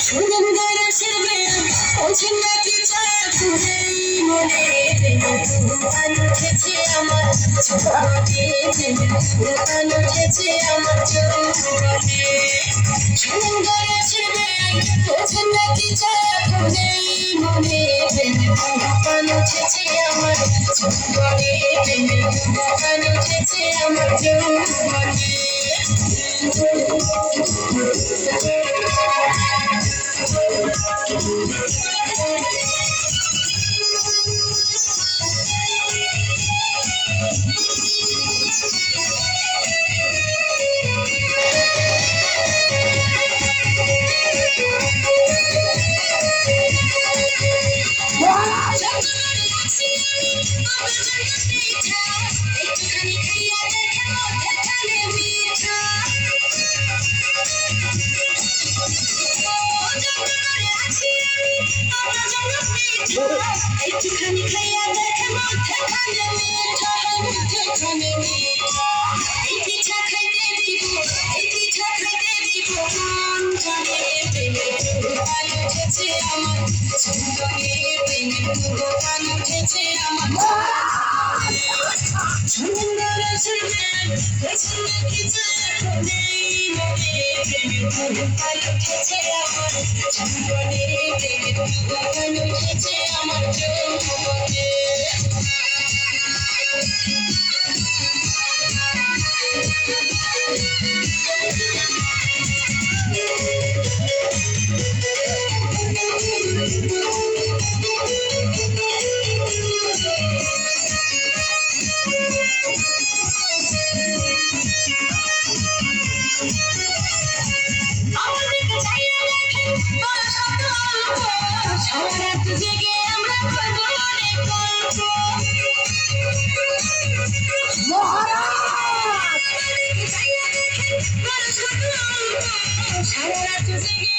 সুন্দর শিরবে পৌঁছে নাকি ছায়া খুঁজেই মনে তুফান উঠেছে আমার জীবনে তুফান উঠেছে আমার জীবনে সুন্দর শিরবে পৌঁছে নাকি ছায়া খুঁজেই মনে তুফান উঠেছে আমার জীবনে তুফান উঠেছে আমার জীবনে একটুখানি খাইয়া দেখে মধ্যে খানে মিঠা মধ্যে খানে মিঠা এই পিঠা খাইতে দিব এই পিঠা খাইতে দিব মন জানে প্রেমে তুফান উঠেছে আমার জীবনে প্রেমে তুফান উঠেছে আমার সুন্দর সুন্দর হয়েছে নাকি জীবনে মনে প্রেমে তুফান উঠেছে আমার জীবনে প্রেমে তুফান উঠেছে আমার জীবনে সারারাত জেগে আমরা করব অনেক গল্প সারারাত জেগে